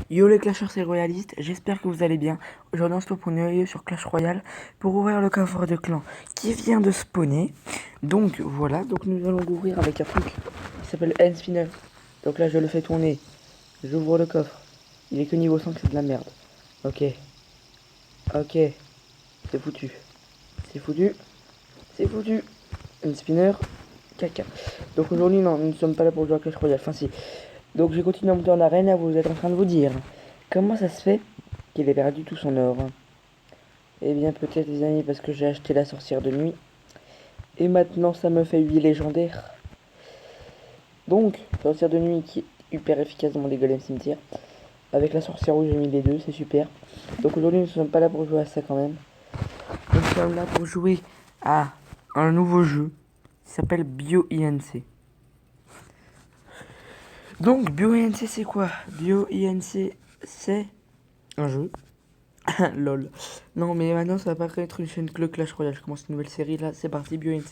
Yo les clashers et royalistes, j'espère que vous allez bien. Aujourd'hui on se retrouve pour une vidéo sur Clash Royale pour ouvrir le coffre de clan qui vient de spawner. Donc voilà, donc nous allons l'ouvrir avec un truc qui s'appelle End Spinner. Donc là je le fais tourner, j'ouvre le coffre. Il est que niveau 5, c'est de la merde. Ok, ok, c'est foutu. C'est foutu, c'est foutu. End Spinner, caca. Donc aujourd'hui non, nous ne sommes pas là pour jouer à Clash Royale, enfin si. Donc je continue à monter en arène, vous êtes en train de vous dire comment ça se fait qu'il ait perdu tout son or. Eh bien peut-être les amis parce que j'ai acheté la sorcière de nuit. Et maintenant ça me fait 8 légendaires. Donc, sorcière de nuit qui est hyper efficace dans mon golem cimetière. Avec la sorcière rouge j'ai mis les deux, c'est super. Donc aujourd'hui nous ne sommes pas là pour jouer à ça quand même. Nous sommes là pour jouer à un nouveau jeu qui s'appelle BioINC. Donc BioINC c'est quoi? BioINC c'est un jeu. Lol. Non mais maintenant ça va pas être une chaîne que Clash Royale. Je commence une nouvelle série là, c'est parti BioINC.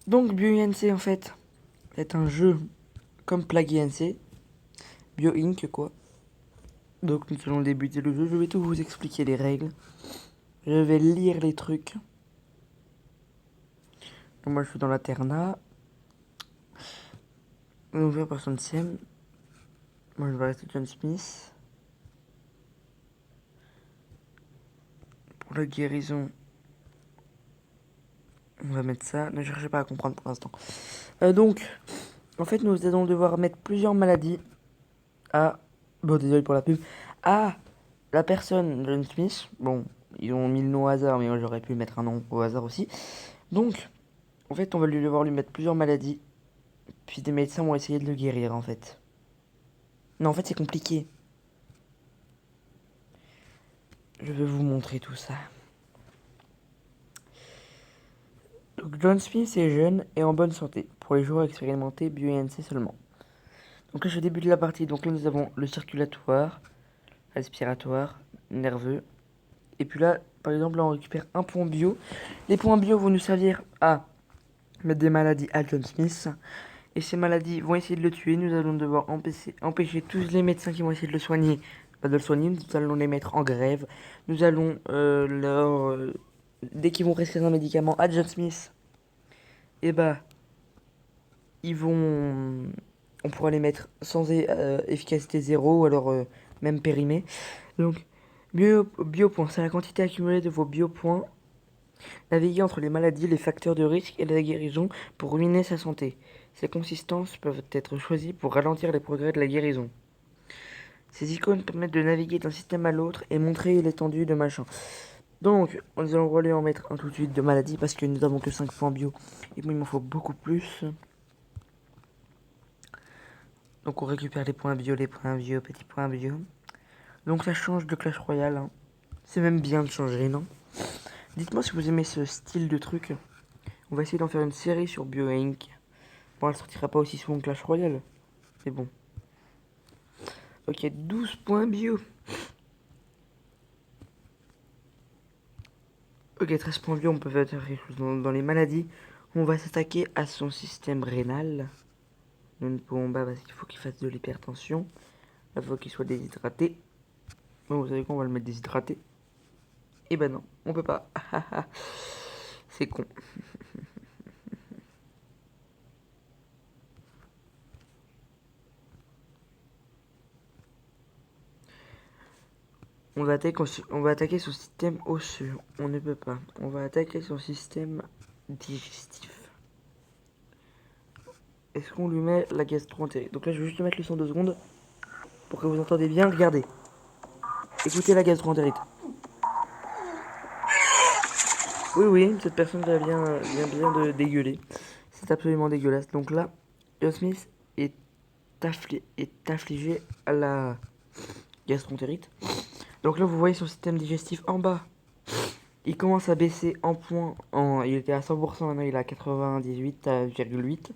Donc BioINC en fait est un jeu comme PlagueINC, BioInc quoi. Donc nous allons débuter le jeu, je vais tout vous expliquer les règles. Je vais lire les trucs. Donc moi je suis dans la Terna. Nouvelle personne s'aime. Moi je vais rester John Smith. Pour la guérison, on va mettre ça. Ne cherchez pas à comprendre pour l'instant. Donc, en fait nous allons devoir mettre plusieurs maladies à... Bon désolé pour la pub. À la personne John Smith. Bon, ils ont mis le nom au hasard, mais moi j'aurais pu mettre un nom au hasard aussi. Donc, en fait, on va devoir lui mettre plusieurs maladies. Puis des médecins vont essayer de le guérir, en fait. Non, en fait, c'est compliqué. Je vais vous montrer tout ça. Donc, John Smith est jeune et en bonne santé. Pour les joueurs expérimentés, BioINC seulement. Donc là, je débute la partie. Donc là, nous avons le circulatoire, respiratoire, nerveux. Et puis là, par exemple, là, on récupère un point bio. Les points bio vont nous servir à mettre des maladies à John Smith. Et ces maladies vont essayer de le tuer. Nous allons devoir empêcher tous les médecins qui vont essayer de le soigner de le soigner. Nous allons les mettre en grève. Nous allons dès qu'ils vont prescrire un médicament à John Smith, et bah ils vont on pourra les mettre sans efficacité zéro ou alors même périmés. Donc biopoints, c'est la quantité accumulée de vos biopoints. Naviguer entre les maladies, les facteurs de risque et la guérison pour ruiner sa santé. Ces consistances peuvent être choisies pour ralentir les progrès de la guérison. Ces icônes permettent de naviguer d'un système à l'autre et montrer l'étendue de machin. Donc, nous allons aller en mettre un tout de suite de maladie parce que nous n'avons que 5 points bio. Et moi, il m'en faut beaucoup plus. Donc, on récupère les points bio, petits points bio. Donc, ça change de Clash Royale. Hein. C'est même bien de changer, non? Dites-moi si vous aimez ce style de truc. On va essayer d'en faire une série sur BioInc. Bon, elle sortira pas aussi souvent que Clash Royale. Mais bon. Ok, 12 points bio. Ok, 13 points bio, on peut faire quelque chose dans les maladies. On va s'attaquer à son système rénal. Nous ne pouvons pas parce qu'il faut qu'il fasse de l'hypertension. Il faut qu'il soit déshydraté. Bon, vous savez quoi, on va le mettre déshydraté. Et ben non, on peut pas. C'est con. On va attaquer son système osseux. On ne peut pas. On va attaquer son système digestif. Est-ce qu'on lui met la gastro-entérite? Donc là, je vais juste mettre le son 2 secondes pour que vous entendez bien. Regardez. Écoutez la gastro-entérite. Oui, oui, cette personne vient de dégueuler. C'est absolument dégueulasse. Donc là, John Smith est affligé à la gastro-entérite. Donc là, vous voyez son système digestif en bas. Il commence à baisser en points. Il était à 100%, maintenant il est à 98,8.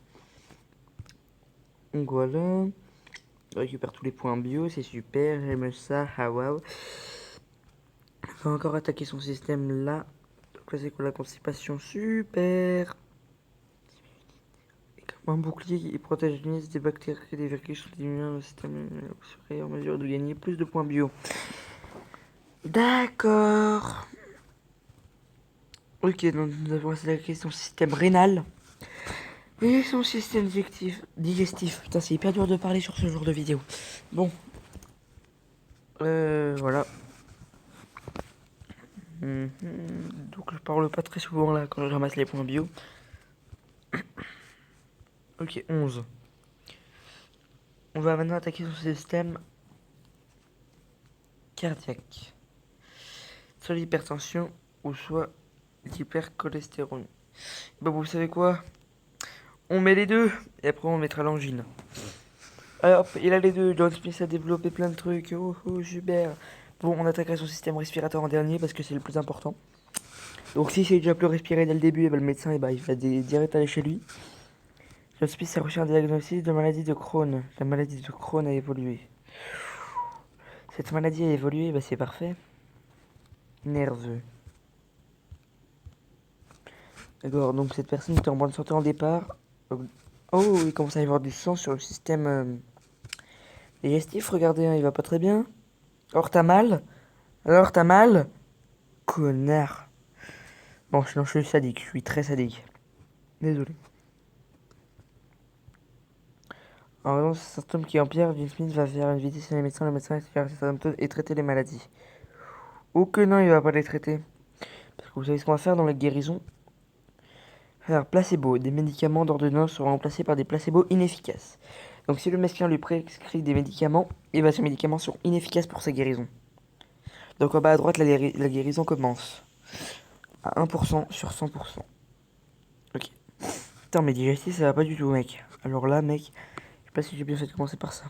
Donc voilà. Il récupère tous les points bio, c'est super, j'aime ça, ah waouh. Il va encore attaquer son système là. Donc là, c'est quoi la constipation? Super. Et comme Un bouclier qui protège l'unité des bactéries et des virus sont diminués dans le système serait en mesure de gagner plus de points bio. D'accord. Ok, donc nous avons attaqué son système rénal et son système digestif. Putain, c'est hyper dur de parler sur ce genre de vidéo. Bon. Voilà. Donc je parle pas très souvent là quand je ramasse les points bio. Ok, 11. On va maintenant attaquer son système cardiaque. Soit l'hypertension ou soit l'hypercholestérol. Bah vous savez quoi? On met les deux et après on mettra l'angine. Alors, hop, il a les deux. John Smith a développé plein de trucs. Oh, oh, super. Bon, on attaquera son système respiratoire en dernier parce que c'est le plus important. Donc, si c'est déjà plus respiré dès le début, et ben, le médecin il va direct aller chez lui. John Smith a reçu un diagnostic de maladie de Crohn. La maladie de Crohn a évolué. Cette maladie a évolué, bah c'est parfait. Nerveux. D'accord, donc cette personne était en bonne santé en départ. Oh, il commence à y avoir du sang sur le système digestif. Regardez, hein, il va pas très bien. Alors t'as mal? Alors t'as mal? Connard. Bon, sinon je suis sadique, je suis très sadique. Désolé. En raison de ces symptômes qui empirent, Jim Smith va faire une visite chez les médecins. Le médecin va ces symptômes et traiter les maladies. Oh que non, il va pas les traiter. Parce que vous savez ce qu'on va faire dans la guérison? Faire placebo. Des médicaments d'ordonnance seront remplacés par des placebos inefficaces. Donc si le médecin lui prescrit des médicaments, et bah ces médicaments sont inefficaces pour sa guérison. Donc en bas à droite, la guérison commence. À 1% sur 100%. Ok. Putain, mais digestif, ça va pas du tout, mec. Alors là, mec, je sais pas si j'ai bien fait de commencer par ça.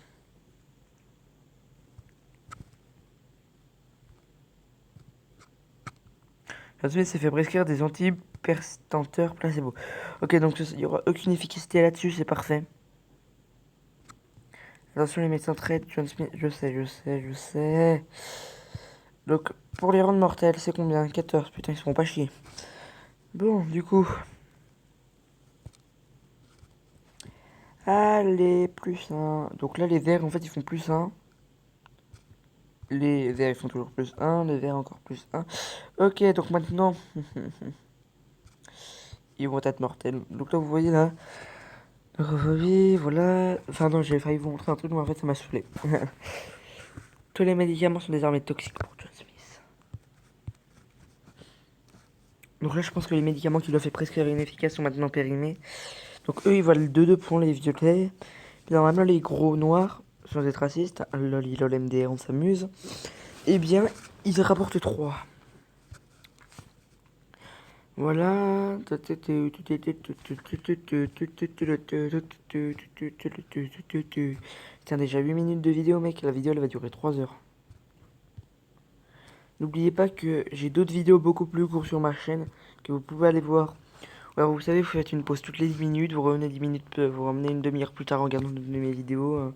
Ensuite, c'est fait prescrire des antihypertenteurs placebo. Ok, donc il n'y aura aucune efficacité là-dessus, c'est parfait. Attention, les médecins traitent John Smith. Je sais. Donc, pour les rendre mortels, c'est combien? 14. Putain, ils se font pas chier. Bon, du coup. Allez, plus 1. Donc là, les verts, en fait, ils font plus 1. Les verts, ils font toujours plus 1. Les verts, encore plus 1. Ok, donc maintenant. Ils vont être mortels. Donc là, vous voyez là. Oui, voilà. Enfin, non, j'ai failli vous montrer un truc, mais en fait, ça m'a saoulé. Tous les médicaments sont désormais toxiques pour John Smith. Donc là, je pense que les médicaments qu'il doit faire prescrire inefficaces sont maintenant périmés. Donc eux, ils valent 2 points, les violets. Puis normalement, les gros noirs, sans être racistes, lol, lol, MDR, on s'amuse. Eh bien, ils rapportent 3. Voilà. Tiens, déjà 8 minutes de vidéo, mec. La vidéo, elle va durer 3 heures. N'oubliez pas que j'ai d'autres vidéos beaucoup plus courtes sur ma chaîne que vous pouvez aller voir. Alors vous savez, vous faites une pause toutes les 10 minutes, vous revenez 10 minutes, vous revenez une demi-heure plus tard en regardant une de mes vidéos. Vous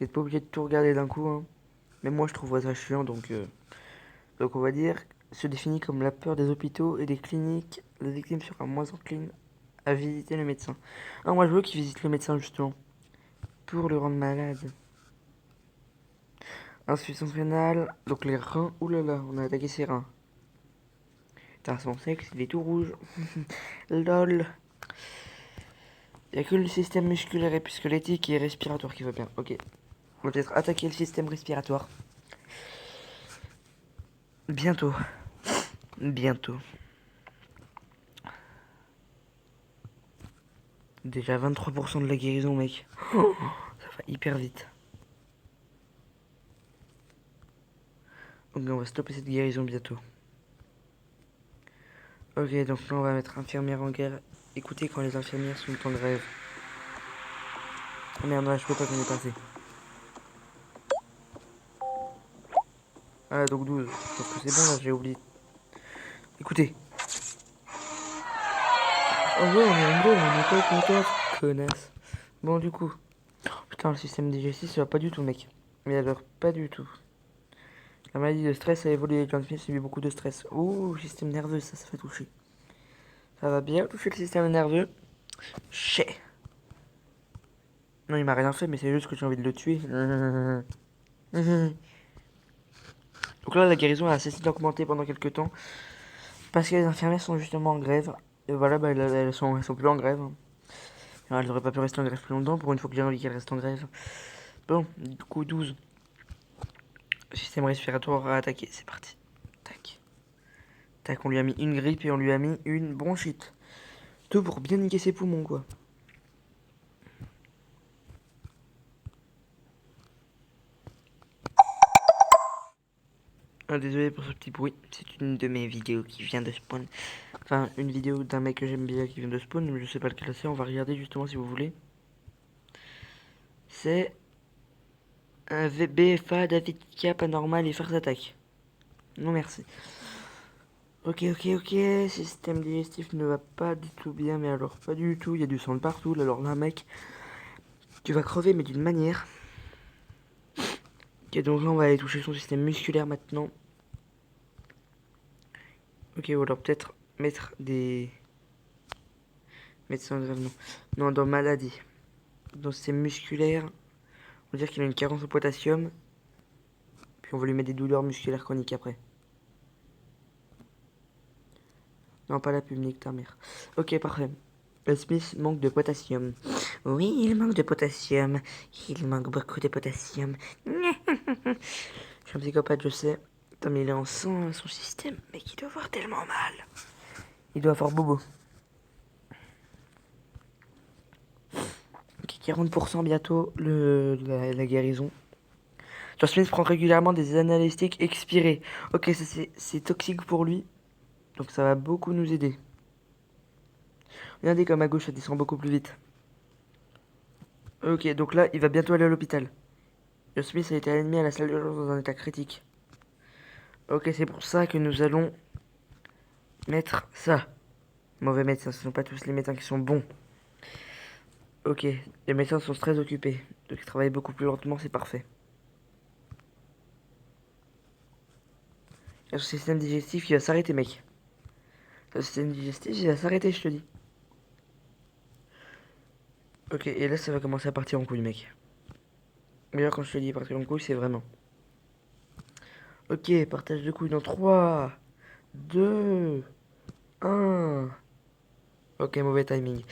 n'êtes pas obligé de tout regarder d'un coup. Hein. Même moi, je trouve ça chiant, donc on va dire, se définit comme la peur des hôpitaux et des cliniques. La victime sera moins encline à visiter le médecin. Ah, moi, je veux qu'il visite le médecin justement pour le rendre malade. Insuffisance rénale, donc les reins. Oulala, on a attaqué ses reins. Putain, son sexe, il est tout rouge. Lol. Il n'y a que le système musculaire et squelettique et respiratoire qui va bien. Ok. On va peut-être attaquer le système respiratoire. Bientôt. Bientôt. Déjà 23% de la guérison, mec. Oh, ça va hyper vite. Ok, on va stopper cette guérison bientôt. Ok, donc là on va mettre infirmière en guerre. Écoutez quand les infirmières sont en grève. Oh merde, là, je peux pas qu'on est passé. Ah, donc 12. Je pense que c'est bon là, j'ai oublié. Écoutez. Oh ouais, on est en grève, on est pas content, connasse. Bon, du coup. Oh, putain, le système digestif, ça va pas du tout, mec. Mais alors, pas du tout. La maladie de stress a évolué. John Smith subit beaucoup de stress. Ouh, système nerveux, ça fait toucher. Ça va bien toucher le système nerveux. Chais. Non, il m'a rien fait, mais c'est juste que j'ai envie de le tuer. Donc là, la guérison a cessé d'augmenter pendant quelques temps. Parce que les infirmières sont justement en grève. Et voilà, bah, elles sont plus en grève. Alors, elles auraient pas pu rester en grève plus longtemps pour une fois que j'ai envie qu'elles restent en grève. Bon, du coup, 12. Système respiratoire à attaquer, c'est parti. Tac. Tac, on lui a mis une grippe et on lui a mis une bronchite. Tout pour bien niquer ses poumons, quoi. Ah, désolé pour ce petit bruit, c'est une de mes vidéos qui vient de spawn. Enfin, une vidéo d'un mec que j'aime bien qui vient de spawn, mais je sais pas lequel c'est, on va regarder justement si vous voulez. C'est un BFA David K Paranormal et Farce Attack. Non merci. Ok, système digestif ne va pas du tout bien, mais alors pas du tout, il y a du sang de partout, alors là mec, tu vas crever mais d'une manière. Ok, donc là on va aller toucher son système musculaire maintenant. Ok, ou alors peut-être mettre des... Médecin grave, non. Non, dans maladie. Dans système musculaire, on va dire qu'il a une carence en potassium. Puis on va lui mettre des douleurs musculaires chroniques après. Non, pas la pub, nique ta mère. Ok, parfait. Smith manque de potassium. Oui, il manque de potassium. Il manque beaucoup de potassium. Je suis un psychopathe, je sais. Putain, mais il est en sang, son système. Mais il doit avoir tellement mal. Il doit avoir bobo. Ok, 40% bientôt la guérison. John Smith prend régulièrement des analgésiques expirés. Ok, ça c'est toxique pour lui. Donc ça va beaucoup nous aider. Regardez comme à gauche ça descend beaucoup plus vite. Ok, donc là il va bientôt aller à l'hôpital. John Smith a été admis à la salle d'urgence dans un état critique. Ok, c'est pour ça que nous allons mettre ça. Mauvais médecins, ce ne sont pas tous les médecins qui sont bons. Ok, les médecins sont très occupés. Donc ils travaillent beaucoup plus lentement, c'est parfait. Et son système digestif il va s'arrêter mec. Son système digestif il va s'arrêter je te dis. Ok, et là ça va commencer à partir en couille mec. D'ailleurs quand je te dis partir en couille c'est vraiment. Ok, partage de couilles dans 3, 2, 1. Ok, mauvais timing.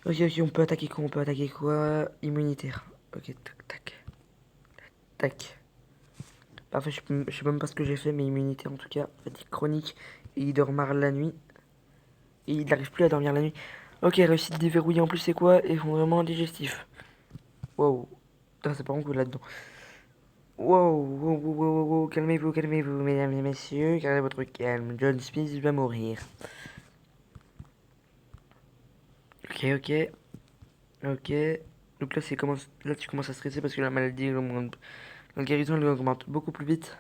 Ok, on peut attaquer quoi? On peut attaquer quoi? Immunitaire. Ok, tac, tac, tac. Parfait, je sais même pas ce que j'ai fait, mais immunitaire en tout cas. Fatigue chronique. Et il dort mal la nuit. Et il n'arrive plus à dormir la nuit. Ok, réussite déverrouillée en plus, c'est quoi? Effondrement digestif. Wow. Putain, c'est pas un coup là-dedans. Wow. Calmez-vous, mesdames et messieurs. Gardez votre calme. John Smith va mourir. Ok. Ok. Donc là, là, tu commences à stresser parce que la maladie elle augmente. La guérison elle augmente beaucoup plus vite.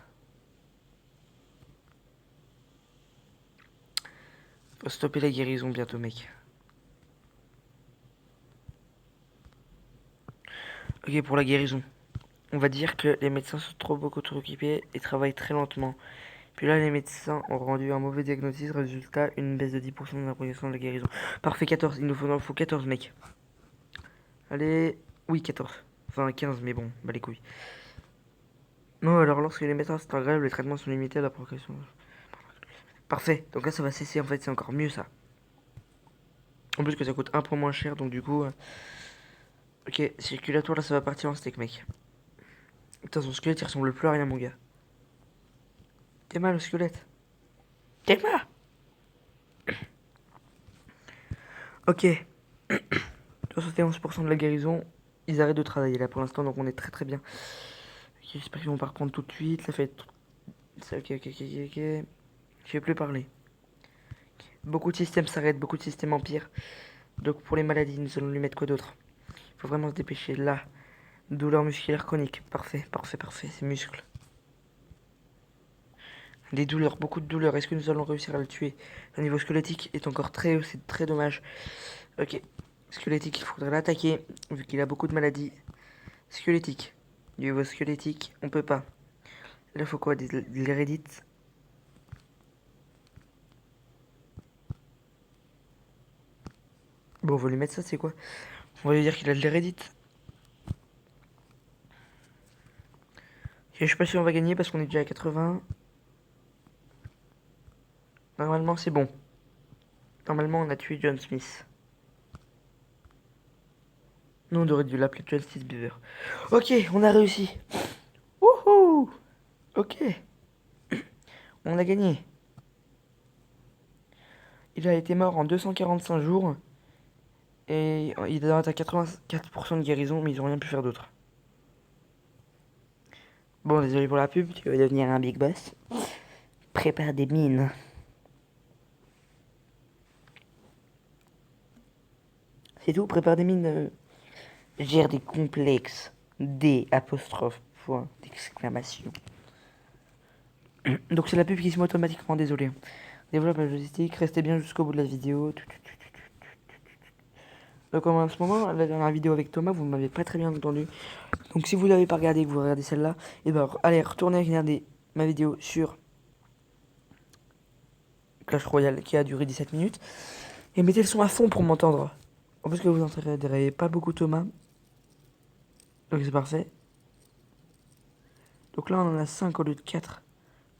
Faut stopper la guérison bientôt, mec. Ok, pour la guérison. On va dire que les médecins sont beaucoup trop occupés et travaillent très lentement. Puis là, les médecins ont rendu un mauvais diagnostic. Résultat, une baisse de 10% de la progression de la guérison. Parfait, 14. Il nous faut 14, mec. Allez. Oui, 14. Enfin, 15, mais bon, bah les couilles. Non, alors lorsque les médecins sont en grève, les traitements sont limités à la progression. Parfait. Donc là, ça va cesser. En fait, c'est encore mieux ça. En plus que ça coûte un point moins cher, donc du coup... Ok, circulatoire, là, ça va partir en steak, mec. Putain, son squelette, il ressemble plus à rien, mon gars. T'es mal au squelette. T'es mal. Ok. 71% de la guérison. Ils arrêtent de travailler, là, pour l'instant, donc on est très très bien. Ok, j'espère qu'ils vont pas reprendre tout de suite. Ça fait... Ok. Je vais plus parler. Beaucoup de systèmes s'arrêtent, beaucoup de systèmes empirent. Donc pour les maladies, nous allons lui mettre quoi d'autre? Il faut vraiment se dépêcher. Là, douleur musculaire chronique. Parfait. C'est muscles. Des douleurs, beaucoup de douleurs. Est-ce que nous allons réussir à le tuer? Le niveau squelettique est encore très haut, c'est très dommage. Ok. Squelettique, il faudrait l'attaquer, vu qu'il a beaucoup de maladies. Squelettique. Niveau squelettique, on peut pas. Là, il faut quoi? De l'hérédite. Bon, on va lui mettre ça, c'est quoi? On va lui dire qu'il a de l'hérédite. Je sais pas si on va gagner parce qu'on est déjà à 80. Normalement, c'est bon. Normalement, on a tué John Smith. Nous, on aurait dû l'appeler John Smith Beaver. Ok, on a réussi. Wouhou! Ok. On a gagné. Il a été mort en 245 jours. Et il est à 84% de guérison, mais ils ont rien pu faire d'autre. Bon, désolé pour la pub, tu vas devenir un big boss. Prépare des mines. C'est tout, prépare des mines. Gère des complexes. Des apostrophes. Point d'exclamation. Donc c'est la pub qui se met automatiquement, désolé. Développe la logistique, restez bien jusqu'au bout de la vidéo. Donc en ce moment, la dernière vidéo avec Thomas, vous ne m'avez pas très bien entendu. Donc si vous ne l'avez pas regardé et que vous regardez celle-là, et ben allez, retournez regarder ma vidéo sur Clash Royale qui a duré 17 minutes. Et mettez le son à fond pour m'entendre. Parce que vous n'entendrez pas beaucoup Thomas. Donc c'est parfait. Donc là on en a 5 au lieu de 4.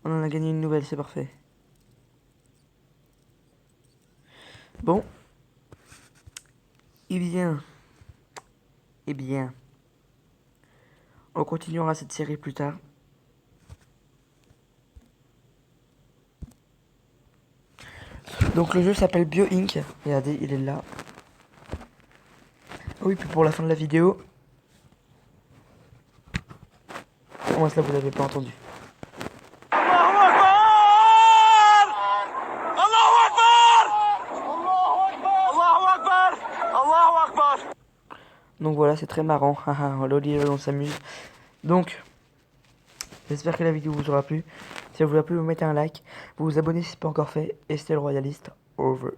On en a gagné une nouvelle, c'est parfait. Bon. Eh bien, on continuera cette série plus tard. Donc le jeu s'appelle Bio Inc. Regardez, il est là. Oui, puis pour la fin de la vidéo. Comment cela vous l'avez pas entendu? Donc voilà, c'est très marrant. Loli, on s'amuse. Donc, j'espère que la vidéo vous aura plu. Si elle vous a plu, vous mettez un like. Vous vous abonnez si ce n'est pas encore fait. Et c'était le Royaliste. Over.